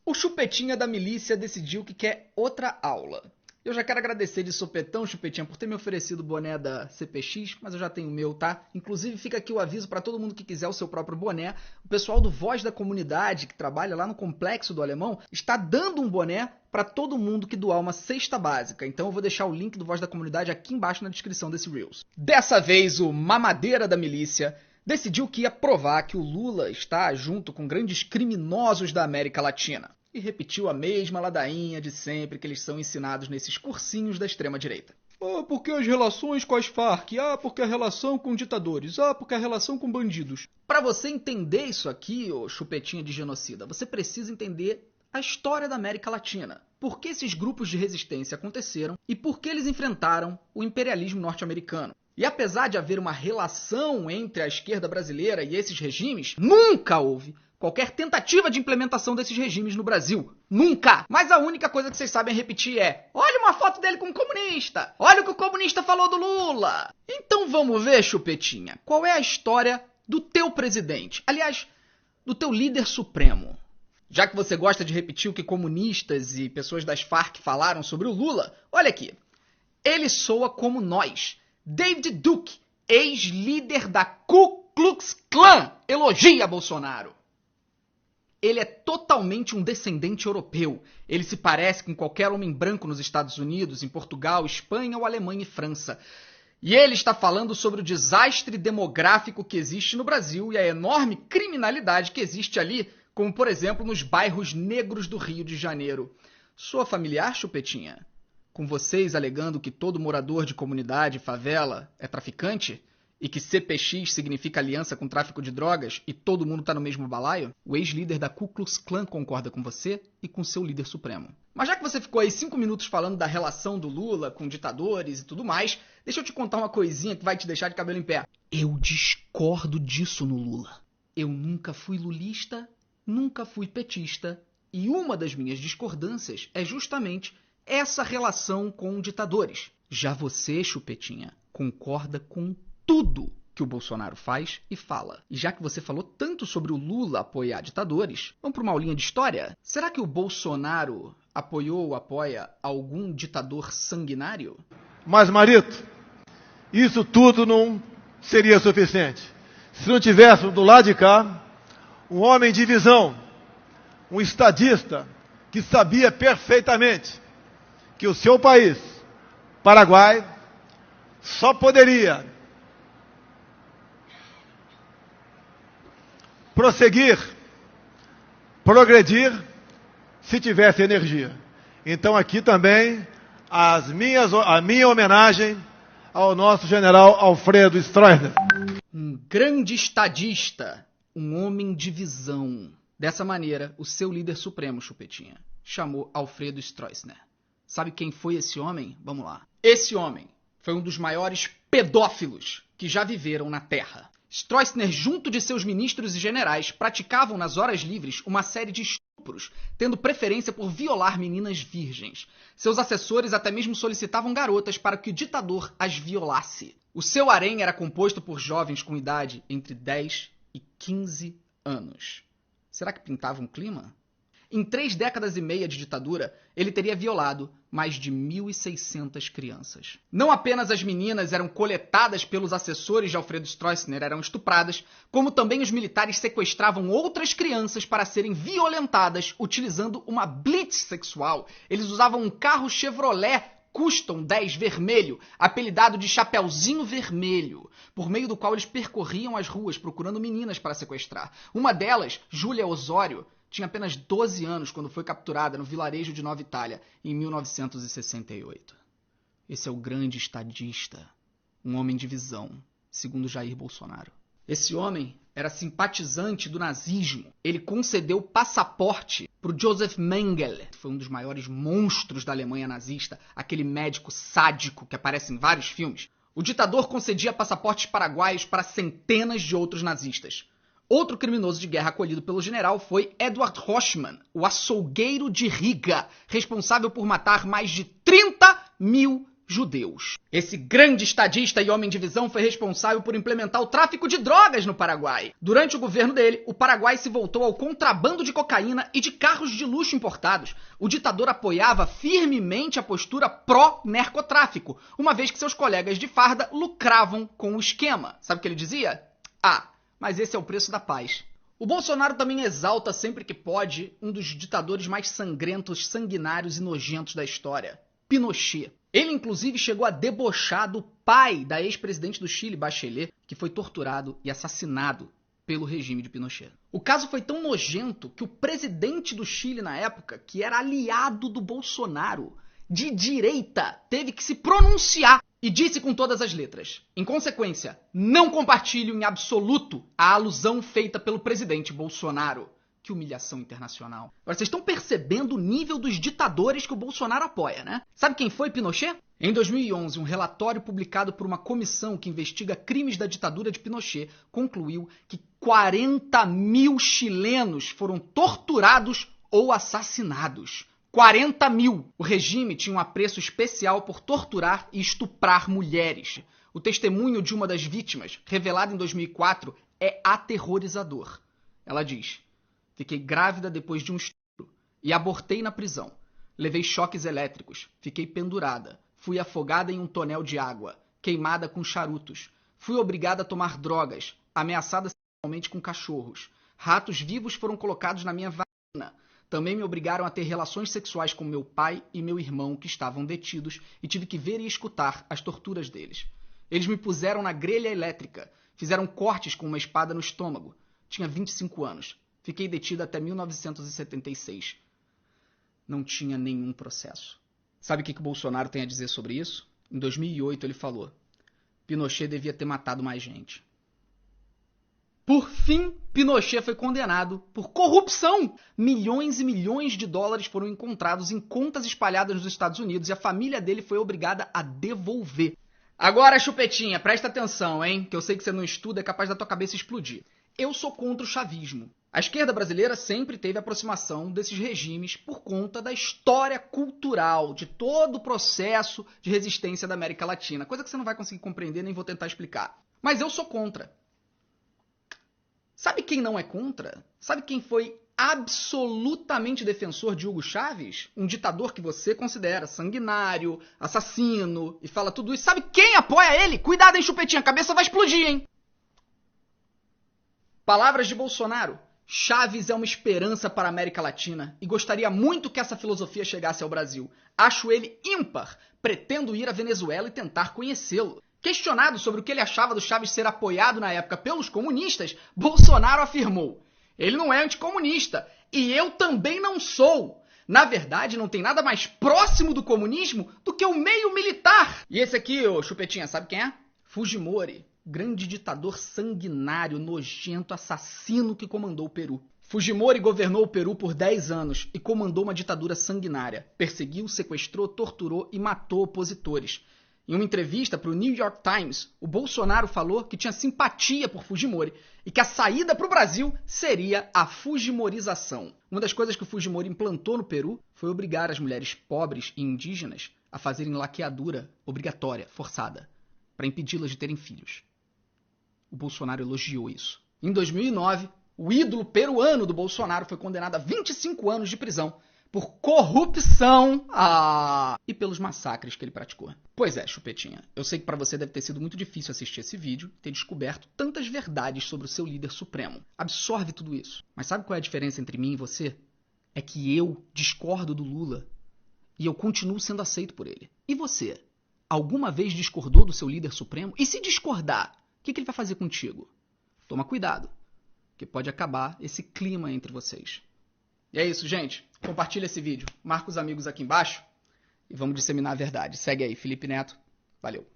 O chupetinha da milícia decidiu que quer outra aula. Eu já quero agradecer de sopetão, Chupetinha, por ter me oferecido o boné da CPX, mas eu já tenho o meu, tá? Inclusive, fica aqui o aviso para todo mundo que quiser o seu próprio boné. O pessoal do Voz da Comunidade, que trabalha lá no Complexo do Alemão, está dando um boné para todo mundo que doar uma cesta básica. Então eu vou deixar o link do Voz da Comunidade aqui embaixo na descrição desse Reels. Dessa vez, o mamadeira da milícia decidiu que ia provar que o Lula está junto com grandes criminosos da América Latina. E repetiu a mesma ladainha de sempre que eles são ensinados nesses cursinhos da extrema-direita. Ah, porque as relações com as Farc. Ah, porque a relação com ditadores. Ah, porque a relação com bandidos. Para você entender isso aqui, ô chupetinha de genocida, você precisa entender a história da América Latina. Por que esses grupos de resistência aconteceram e por que eles enfrentaram o imperialismo norte-americano. E apesar de haver uma relação entre a esquerda brasileira e esses regimes, nunca houve qualquer tentativa de implementação desses regimes no Brasil. Nunca! Mas a única coisa que vocês sabem repetir é: olha uma foto dele com um comunista! Olha o que o comunista falou do Lula! Então vamos ver, chupetinha, qual é a história do teu presidente? Aliás, do teu líder supremo. Já que você gosta de repetir o que comunistas e pessoas das Farc falaram sobre o Lula, olha aqui. Ele soa como nós. David Duke, ex-líder da Ku Klux Klan, elogia Bolsonaro. Ele é totalmente um descendente europeu. Ele se parece com qualquer homem branco nos Estados Unidos, em Portugal, Espanha ou Alemanha e França. E ele está falando sobre o desastre demográfico que existe no Brasil e a enorme criminalidade que existe ali, como por exemplo nos bairros negros do Rio de Janeiro. Soa familiar, chupetinha? Com vocês alegando que todo morador de comunidade e favela é traficante? E que CPX significa aliança com tráfico de drogas e todo mundo tá no mesmo balaio? O ex-líder da Ku Klux Klan concorda com você e com seu líder supremo. Mas já que você ficou aí 5 minutos falando da relação do Lula com ditadores e tudo mais, deixa eu te contar uma coisinha que vai te deixar de cabelo em pé. Eu discordo disso no Lula. Eu nunca fui lulista, nunca fui petista, e uma das minhas discordâncias é justamente essa relação com ditadores. Já você, chupetinha, concorda com tudo que o Bolsonaro faz e fala. E já que você falou tanto sobre o Lula apoiar ditadores, vamos para uma aulinha de história? Será que o Bolsonaro apoiou ou apoia algum ditador sanguinário? Mas, Marito, isso tudo não seria suficiente. Se não tivéssemos do lado de cá um homem de visão, um estadista que sabia perfeitamente que o seu país, Paraguai, só poderia prosseguir, progredir, se tivesse energia. Então aqui também a minha homenagem ao nosso general Alfredo Stroessner. Um grande estadista, um homem de visão. Dessa maneira, o seu líder supremo, chupetinha, chamou Alfredo Stroessner. Sabe quem foi esse homem? Vamos lá. Esse homem foi um dos maiores pedófilos que já viveram na Terra. Stroessner, junto de seus ministros e generais, praticavam nas horas livres uma série de estupros, tendo preferência por violar meninas virgens. Seus assessores até mesmo solicitavam garotas para que o ditador as violasse. O seu harém era composto por jovens com idade entre 10 e 15 anos. Será que pintava um clima? Em 3 décadas e meia de ditadura, ele teria violado mais de 1.600 crianças. Não apenas as meninas eram coletadas pelos assessores de Alfredo Stroessner, eram estupradas, como também os militares sequestravam outras crianças para serem violentadas utilizando uma blitz sexual. Eles usavam um carro Chevrolet Custom 10 vermelho, apelidado de Chapeuzinho Vermelho, por meio do qual eles percorriam as ruas procurando meninas para sequestrar. Uma delas, Júlia Osório, tinha apenas 12 anos quando foi capturada no vilarejo de Nova Itália, em 1968. Esse é o grande estadista, um homem de visão, segundo Jair Bolsonaro. Esse homem era simpatizante do nazismo. Ele concedeu passaporte para o Joseph Mengele, que foi um dos maiores monstros da Alemanha nazista, aquele médico sádico que aparece em vários filmes. O ditador concedia passaportes paraguaios para centenas de outros nazistas. Outro criminoso de guerra acolhido pelo general foi Edward Rochman, o açougueiro de Riga, responsável por matar mais de 30 mil judeus. Esse grande estadista e homem de visão foi responsável por implementar o tráfico de drogas no Paraguai. Durante o governo dele, o Paraguai se voltou ao contrabando de cocaína e de carros de luxo importados. O ditador apoiava firmemente a postura pró-narcotráfico, uma vez que seus colegas de farda lucravam com o esquema. Sabe o que ele dizia? Ah, mas esse é o preço da paz. O Bolsonaro também exalta sempre que pode um dos ditadores mais sangrentos, sanguinários e nojentos da história, Pinochet. Ele, inclusive, chegou a debochar do pai da ex-presidente do Chile, Bachelet, que foi torturado e assassinado pelo regime de Pinochet. O caso foi tão nojento que o presidente do Chile na época, que era aliado do Bolsonaro, de direita, teve que se pronunciar e disse com todas as letras: em consequência, não compartilho em absoluto a alusão feita pelo presidente Bolsonaro. Que humilhação internacional. Agora, vocês estão percebendo o nível dos ditadores que o Bolsonaro apoia, né? Sabe quem foi Pinochet? Em 2011, um relatório publicado por uma comissão que investiga crimes da ditadura de Pinochet concluiu que 40 mil chilenos foram torturados ou assassinados. 40 mil! O regime tinha um apreço especial por torturar e estuprar mulheres. O testemunho de uma das vítimas, revelado em 2004, é aterrorizador. Ela diz: fiquei grávida depois de um estupro e abortei na prisão. Levei choques elétricos, fiquei pendurada, fui afogada em um tonel de água, queimada com charutos, fui obrigada a tomar drogas, ameaçada sexualmente com cachorros. Ratos vivos foram colocados na minha vagina. Também me obrigaram a ter relações sexuais com meu pai e meu irmão, que estavam detidos, e tive que ver e escutar as torturas deles. Eles me puseram na grelha elétrica, fizeram cortes com uma espada no estômago. Tinha 25 anos. Fiquei detida até 1976. Não tinha nenhum processo. Sabe o que o Bolsonaro tem a dizer sobre isso? Em 2008 ele falou: Pinochet devia ter matado mais gente. Por fim, Pinochet foi condenado por corrupção. Milhões e milhões de dólares foram encontrados em contas espalhadas nos Estados Unidos e a família dele foi obrigada a devolver. Agora, Chupetinha, presta atenção, hein? Que eu sei que você não estuda, é capaz da tua cabeça explodir. Eu sou contra o chavismo. A esquerda brasileira sempre teve aproximação desses regimes por conta da história cultural, de todo o processo de resistência da América Latina. Coisa que você não vai conseguir compreender, nem vou tentar explicar. Mas eu sou contra. Sabe quem não é contra? Sabe quem foi absolutamente defensor de Hugo Chávez? Um ditador que você considera sanguinário, assassino e fala tudo isso. Sabe quem apoia ele? Cuidado, hein, Chupetinha, a cabeça vai explodir, hein? Palavras de Bolsonaro. Chávez é uma esperança para a América Latina e gostaria muito que essa filosofia chegasse ao Brasil. Acho ele ímpar. Pretendo ir à Venezuela e tentar conhecê-lo. Questionado sobre o que ele achava do Chávez ser apoiado na época pelos comunistas, Bolsonaro afirmou: ele não é anticomunista e eu também não sou. Na verdade, não tem nada mais próximo do comunismo do que o meio militar. E esse aqui, ô Chupetinha, sabe quem é? Fujimori. Grande ditador sanguinário, nojento, assassino que comandou o Peru. Fujimori governou o Peru por 10 anos e comandou uma ditadura sanguinária. Perseguiu, sequestrou, torturou e matou opositores. Em uma entrevista para o New York Times, o Bolsonaro falou que tinha simpatia por Fujimori e que a saída para o Brasil seria a fujimorização. Uma das coisas que o Fujimori implantou no Peru foi obrigar as mulheres pobres e indígenas a fazerem laqueadura obrigatória, forçada, para impedi-las de terem filhos. O Bolsonaro elogiou isso. Em 2009, o ídolo peruano do Bolsonaro foi condenado a 25 anos de prisão por corrupção e pelos massacres que ele praticou. Pois é, Chupetinha, eu sei que para você deve ter sido muito difícil assistir esse vídeo e ter descoberto tantas verdades sobre o seu líder supremo. Absorve tudo isso. Mas sabe qual é a diferença entre mim e você? É que eu discordo do Lula e eu continuo sendo aceito por ele. E você? Alguma vez discordou do seu líder supremo? E se discordar, o que ele vai fazer contigo? Toma cuidado, que pode acabar esse clima entre vocês. E é isso, gente. Compartilha esse vídeo, marca os amigos aqui embaixo e vamos disseminar a verdade. Segue aí, Felipe Neto. Valeu.